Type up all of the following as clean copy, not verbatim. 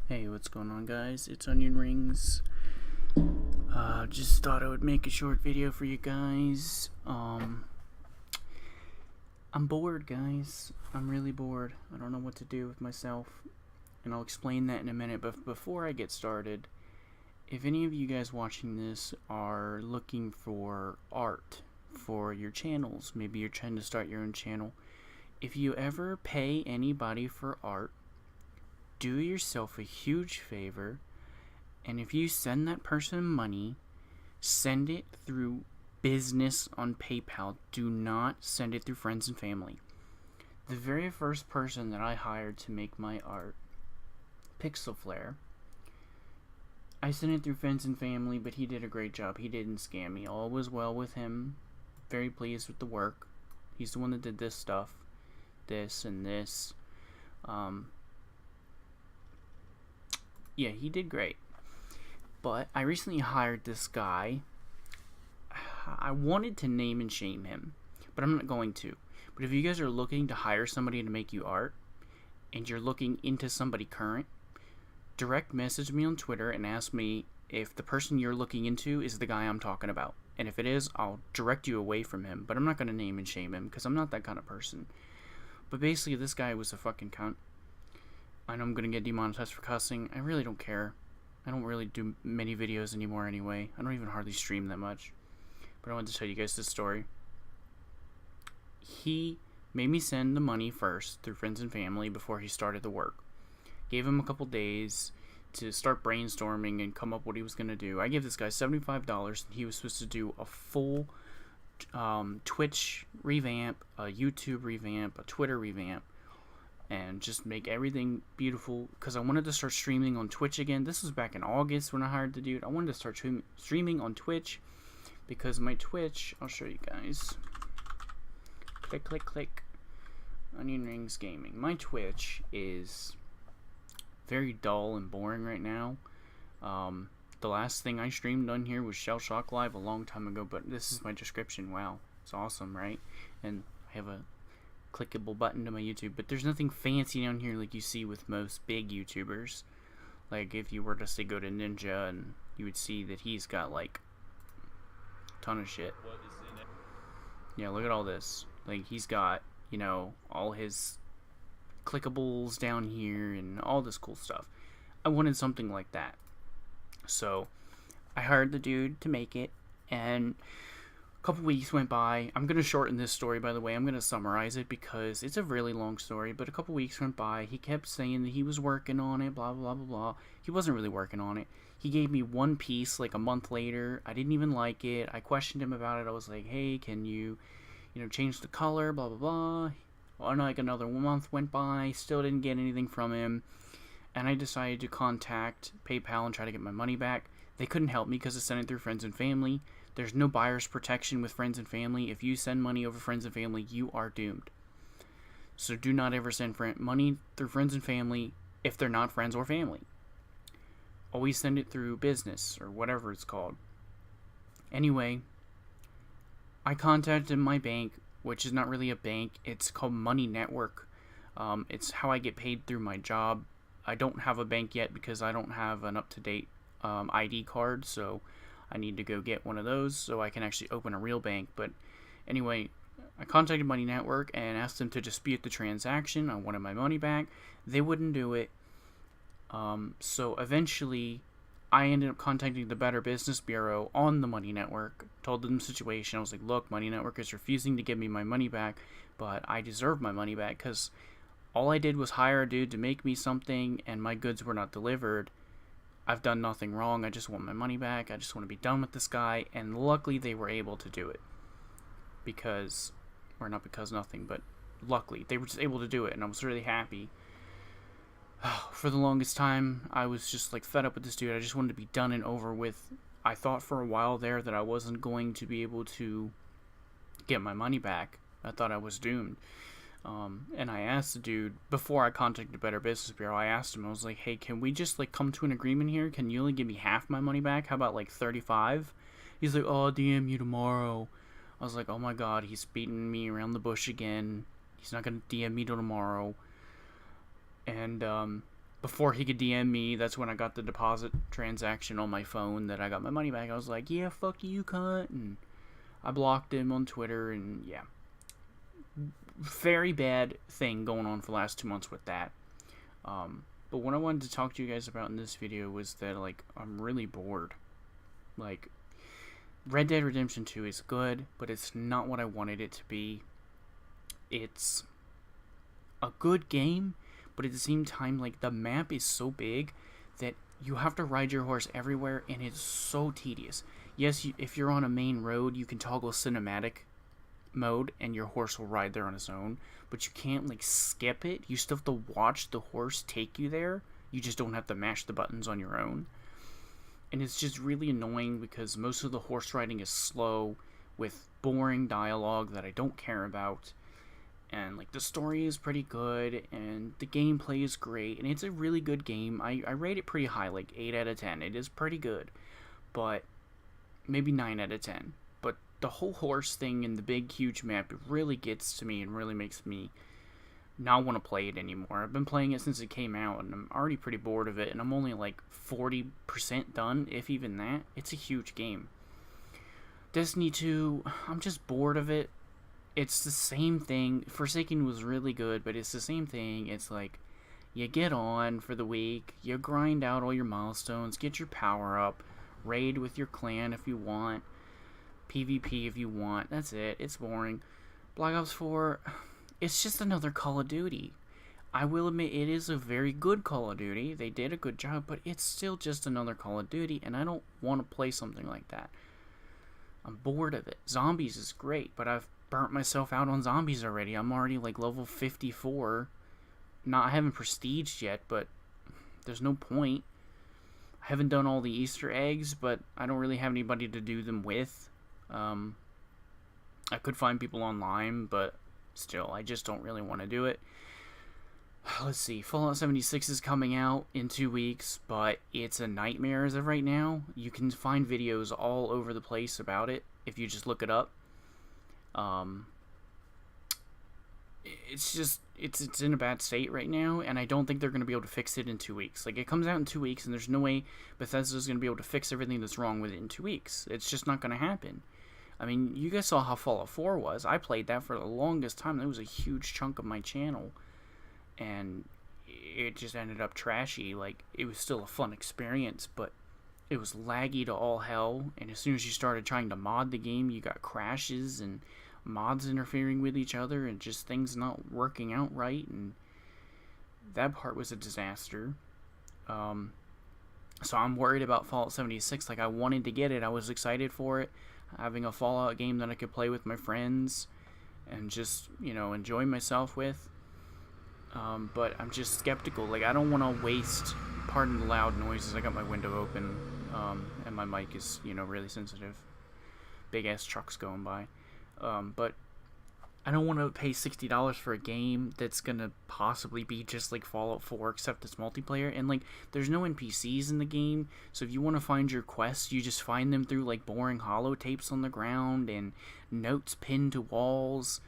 Hey, what's going on, guys? It's Onion Rings. Just thought I would make a short video for you guys. I'm bored, guys. I'm really bored. I don't know what to do with myself, and I'll explain that in a minute. But before I get started, if any of you guys watching this are looking for art for your channels, maybe you're trying to start your own channel, if you ever pay anybody for art, do yourself a huge favor, and if you send that person money, send it through business on PayPal. Do not send it through friends and family. The very first person that I hired to make my art, Pixelflare, I sent it through friends and family, but he did a great job. He didn't scam me. All was well with him. Very pleased with the work. He's the one that did this stuff. This and this. Yeah, he did great. But I recently hired this guy. I wanted to name and shame him, but I'm not going to. But if you guys are looking to hire somebody to make you art, and you're looking into somebody current, direct message me on Twitter and ask me if the person you're looking into is the guy I'm talking about. And if it is, I'll direct you away from him. But I'm not going to name and shame him, because I'm not that kind of person. But basically, this guy was a fucking cunt. I know I'm going to get demonetized for cussing. I really don't care. I don't really do many videos anymore anyway. I don't even hardly stream that much. But I wanted to tell you guys this story. He made me send the money first through friends and family before he started the work. Gave him a couple days to start brainstorming and come up what he was going to do. I gave this guy $75, and he was supposed to do a full Twitch revamp, a YouTube revamp, a Twitter revamp, and just make everything beautiful, because I wanted to start streaming on Twitch again. This was back in August when I hired the dude. I wanted to start streaming on Twitch, because my Twitch, I'll show you guys. Click, click, click. Onion Rings Gaming. My Twitch is very dull and boring right now. The last thing I streamed on here was Shell Shock Live a long time ago, but this is my description. Wow, it's awesome, right? And I have a clickable button to my YouTube, but there's nothing fancy down here like you see with most big YouTubers. Like if you were to say go to Ninja, and you would see that he's got like a ton of shit. Yeah, look at all this. Like he's got, you know, all his clickables down here and all this cool stuff. I wanted something like that. So I hired the dude to make it, and a couple weeks went by. I'm going to shorten this story, by the way. I'm going to summarize it because it's a really long story, but a couple weeks went by. He kept saying that he was working on it, blah, blah, blah, blah. He wasn't really working on it. He gave me one piece like a month later. I didn't even like it. I questioned him about it. I was like, hey, can you change the color, blah, blah, blah. Well, like another month went by. Still didn't get anything from him. And I decided to contact PayPal and try to get my money back. They couldn't help me because I sent it through friends and family. There's no buyer's protection with friends and family. If you send money over friends and family, you are doomed. So do not ever send money through friends and family if they're not friends or family. Always send it through business or whatever it's called. Anyway, I contacted my bank, which is not really a bank. It's called Money Network. It's how I get paid through my job. I don't have a bank yet because I don't have an up-to-date ID card, so I need to go get one of those so I can actually open a real bank. But anyway, I contacted Money Network and asked them to dispute the transaction. I wanted my money back. They wouldn't do it. So eventually, I ended up contacting the Better Business Bureau on the Money Network, told them the situation. I was like, look, Money Network is refusing to give me my money back, but I deserve my money back because all I did was hire a dude to make me something, and my goods were not delivered. I've done nothing wrong. I just want my money back. I just want to be done with this guy. And luckily, they were able to do it. But luckily, they were just able to do it, and I was really happy. For the longest time, I was just like fed up with this dude. I just wanted to be done and over with. I thought for a while there that I wasn't going to be able to get my money back. I thought I was doomed. And I asked the dude, before I contacted Better Business Bureau, I asked him, I was like, hey, can we just like come to an agreement here? Can you only give me half my money back? How about like 35? He's like, oh, I'll DM you tomorrow. I was like, oh my god, he's beating me around the bush again. He's not going to DM me till tomorrow. And before he could DM me, that's when I got the deposit transaction on my phone that I got my money back. I was like, yeah, fuck you, cunt. And I blocked him on Twitter, and yeah. Very bad thing going on for the last 2 months with that. But what I wanted to talk to you guys about in this video was that, like, I'm really bored. Like, Red Dead Redemption 2 is good, but it's not what I wanted it to be. It's a good game, but at the same time, like, the map is so big that you have to ride your horse everywhere, and it's so tedious. Yes, if you're on a main road, you can toggle cinematic mode, and your horse will ride there on its own, but you can't, like, skip it. You still have to watch the horse take you there. You just don't have to mash the buttons on your own. And it's just really annoying because most of the horse riding is slow with boring dialogue that I don't care about. And, like, the story is pretty good, and the gameplay is great, and it's a really good game. I rate it pretty high, like 8 out of 10. It is pretty good, but maybe 9 out of 10. But the whole horse thing and the big, huge map, it really gets to me and really makes me not want to play it anymore. I've been playing it since it came out, and I'm already pretty bored of it, and I'm only like 40% done, if even that. It's a huge game. Destiny 2, I'm just bored of it. It's the same thing. Forsaken was really good, but it's the same thing. It's like, you get on for the week, you grind out all your milestones, get your power up, raid with your clan if you want, PvP if you want. That's it. It's boring. Black Ops 4, it's just another Call of Duty. I will admit it is a very good Call of Duty. They did a good job, but it's still just another Call of Duty, and I don't want to play something like that. I'm bored of it. Zombies is great, but I've burnt myself out on zombies already. I'm already like level 54. I haven't prestiged yet, but there's no point. I haven't done all the Easter eggs, but I don't really have anybody to do them with. I could find people online, but still, I just don't really want to do it. Let's see, Fallout 76 is coming out in 2 weeks, but it's a nightmare as of right now. You can find videos all over the place about it if you just look it up. It's in a bad state right now, and I don't think they're going to be able to fix it in 2 weeks. Like, it comes out in 2 weeks, and there's no way Bethesda's going to be able to fix everything that's wrong with it in 2 weeks. It's just not going to happen. I mean, you guys saw how Fallout 4 was. I played that for the longest time. That was a huge chunk of my channel, and it just ended up trashy. Like, it was still a fun experience, but it was laggy to all hell, and as soon as you started trying to mod the game, you got crashes and mods interfering with each other and just things not working out right, and that part was a disaster. So I'm worried about Fallout 76. Like, I wanted to get it. I was excited for it, having a Fallout game that I could play with my friends and just, enjoy myself with. But I'm just skeptical. Like, I don't want to waste, pardon the loud noises, I got my window open, and my mic is, really sensitive. Big ass trucks going by. But I don't want to pay $60 for a game that's going to possibly be just like Fallout 4, except it's multiplayer. And, like, there's no NPCs in the game, so if you want to find your quests, you just find them through, like, boring holotapes on the ground and notes pinned to walls.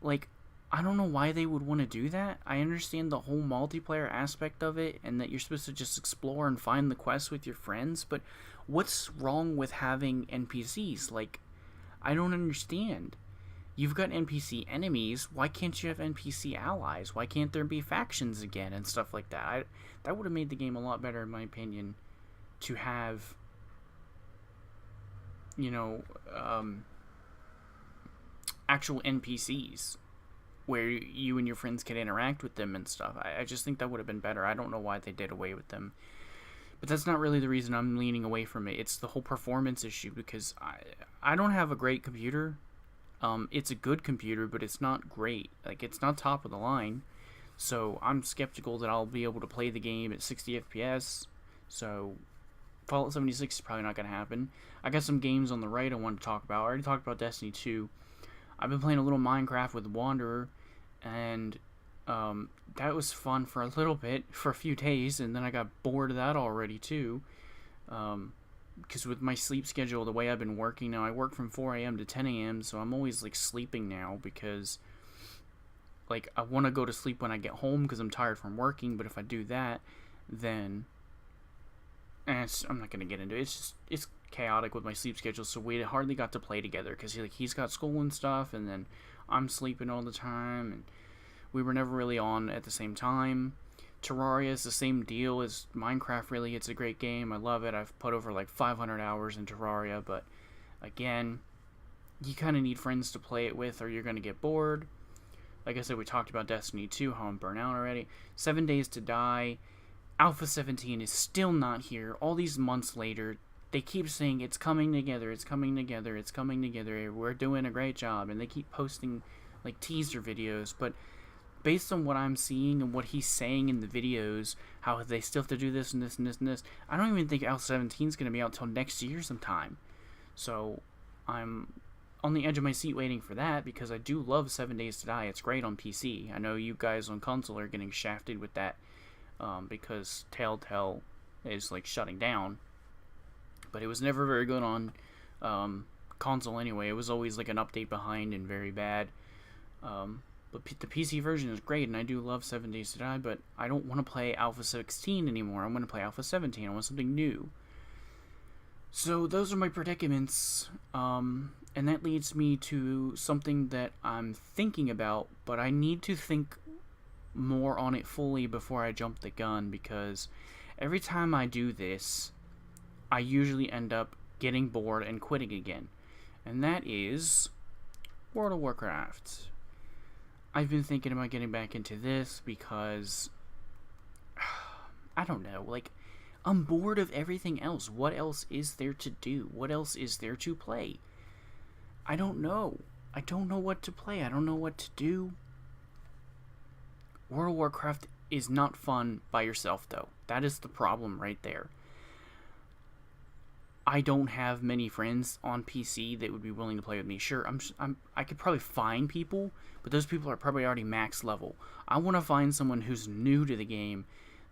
Like, I don't know why they would want to do that. I understand the whole multiplayer aspect of it, and that you're supposed to just explore and find the quests with your friends, but what's wrong with having NPCs? Like, I don't understand. You've got NPC enemies. Why can't you have NPC allies? Why can't there be factions again and stuff like that? That would have made the game a lot better, in my opinion, to have, actual NPCs where you and your friends could interact with them and stuff. I just think that would have been better. I don't know why they did away with them. But that's not really the reason I'm leaning away from it. It's the whole performance issue, because I don't have a great computer. It's a good computer, but it's not great. Like, it's not top of the line. So I'm skeptical that I'll be able to play the game at 60 FPS. So Fallout 76 is probably not going to happen. I got some games on the right I want to talk about. I already talked about Destiny 2. I've been playing a little Minecraft with Wanderer, and that was fun for a little bit, for a few days, and then I got bored of that already too. Because with my sleep schedule, the way I've been working now, I work from 4 a.m. to 10 a.m., so I'm always, like, sleeping now, because like, I want to go to sleep when I get home because I'm tired from working, but if I do that, then I'm not going to get into it. It's chaotic with my sleep schedule, so we hardly got to play together because he's got school and stuff, and then I'm sleeping all the time, and we were never really on at the same time. Terraria is the same deal as Minecraft, really. It's a great game. I love it. I've put over like 500 hours in Terraria, but again, you kind of need friends to play it with or you're going to get bored. Like I said, we talked about Destiny 2, how I'm burnt out already. 7 Days to Die. Alpha 17 is still not here. All these months later, they keep saying it's coming together, it's coming together, it's coming together, we're doing a great job, and they keep posting like teaser videos, but based on what I'm seeing and what he's saying in the videos, how they still have to do this and this and this and this, I don't even think Alpha 17 is going to be out till next year sometime. So I'm on the edge of my seat waiting for that because I do love 7 Days to Die. It's great on PC. I know you guys on console are getting shafted with that because Telltale is like shutting down. But it was never very good on console anyway. It was always like an update behind and very bad. But the PC version is great, and I do love 7 Days to Die, but I don't want to play Alpha 16 anymore. I want to play Alpha 17. I want something new. So those are my predicaments, and that leads me to something that I'm thinking about, but I need to think more on it fully before I jump the gun, because every time I do this, I usually end up getting bored and quitting again, and that is World of Warcraft. I've been thinking about getting back into this because, I don't know, like, I'm bored of everything else. What else is there to do? What else is there to play? I don't know. I don't know what to play. I don't know what to do. World of Warcraft is not fun by yourself, though. That is the problem right there. I don't have many friends on PC that would be willing to play with me. Sure, I could probably find people, but those people are probably already max level. I want to find someone who's new to the game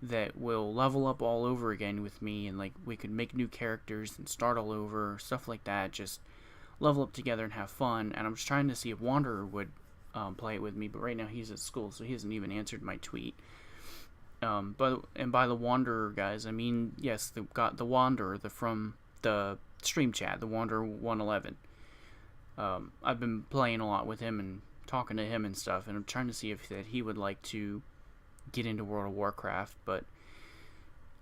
that will level up all over again with me, and like we could make new characters and start all over, stuff like that. Just level up together and have fun. And I'm just trying to see if Wanderer would play it with me, but right now he's at school, so he hasn't even answered my tweet. But by the Wanderer, guys, I mean yes, the Wanderer, from the stream chat, the Wanderer 111. I've been playing a lot with him and talking to him and stuff, and I'm trying to see if that he would like to get into World of Warcraft. But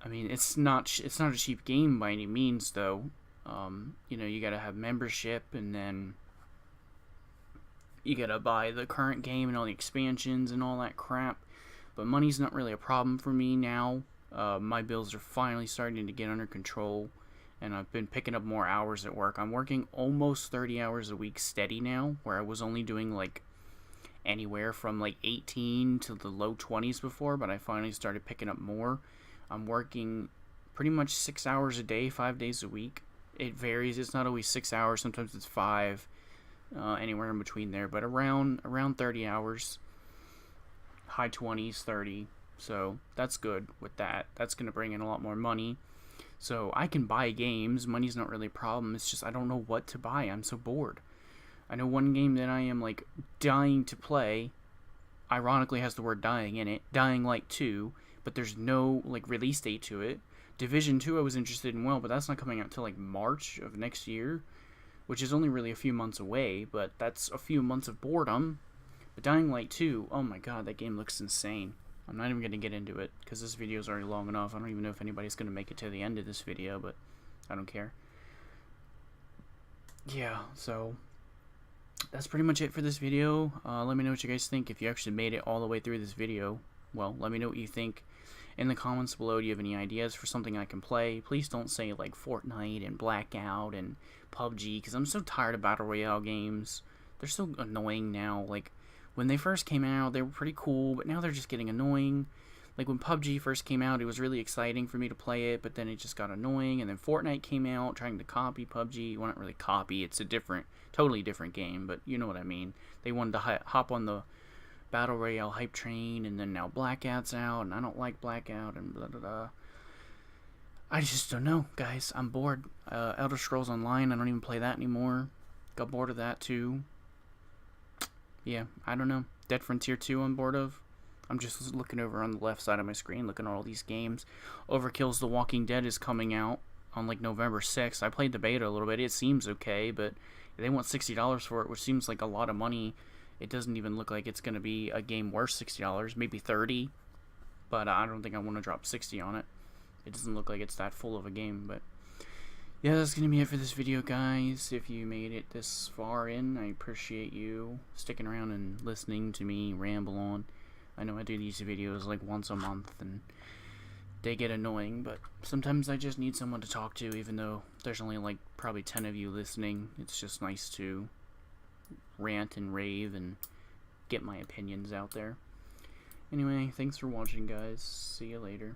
I mean, it's not a cheap game by any means, though. You gotta have membership, and then you gotta buy the current game and all the expansions and all that crap. But money's not really a problem for me now. My bills are finally starting to get under control, and I've been picking up more hours at work. I'm working almost 30 hours a week steady now, where I was only doing like anywhere from like 18 to the low 20s before, but I finally started picking up more. I'm working pretty much 6 hours a day, 5 days a week. It varies. It's not always 6 hours. Sometimes it's 5, anywhere in between there, but around 30 hours, high 20s, 30. So that's good with that. That's going to bring in a lot more money. So I can buy games. Money's not really a problem. It's just I don't know what to buy. I'm so bored. I know one game that I am like dying to play, ironically has the word dying in it, Dying Light 2, but there's no like release date to it. Division 2 I was interested in, but that's not coming out till like March of next year, which is only really a few months away, but that's a few months of boredom. But Dying Light 2, oh my god, that game looks insane. I'm not even going to get into it, because this video is already long enough. I don't even know if anybody's going to make it to the end of this video, but I don't care. Yeah, so that's pretty much it for this video. Let me know what you guys think. If you actually made it all the way through this video, well, let me know what you think in the comments below. Do you have any ideas for something I can play? Please don't say like Fortnite and Blackout and PUBG, because I'm so tired of Battle Royale games. They're so annoying now. Like, when they first came out, they were pretty cool, but now they're just getting annoying. Like, when PUBG first came out, it was really exciting for me to play it, but then it just got annoying, and then Fortnite came out, trying to copy PUBG. Well, not really copy, it's a totally different game, but you know what I mean. They wanted to hop on the Battle Royale hype train, and then now Blackout's out, and I don't like Blackout, and blah, blah, blah. I just don't know, guys. I'm bored. Elder Scrolls Online, I don't even play that anymore. Got bored of that, too. Yeah, I don't know. Dead Frontier 2 on board of. I'm just looking over on the left side of my screen, looking at all these games. Overkill's The Walking Dead is coming out on like November 6th. I played the beta a little bit. It seems okay, but they want $60 for it, which seems like a lot of money. It doesn't even look like it's going to be a game worth $60, maybe $30. But I don't think I want to drop $60 on it. It doesn't look like it's that full of a game, but yeah, that's going to be it for this video, guys. If you made it this far in, I appreciate you sticking around and listening to me ramble on. I know I do these videos like once a month, and they get annoying, but sometimes I just need someone to talk to, even though there's only like probably 10 of you listening. It's just nice to rant and rave and get my opinions out there. Anyway, thanks for watching, guys. See you later.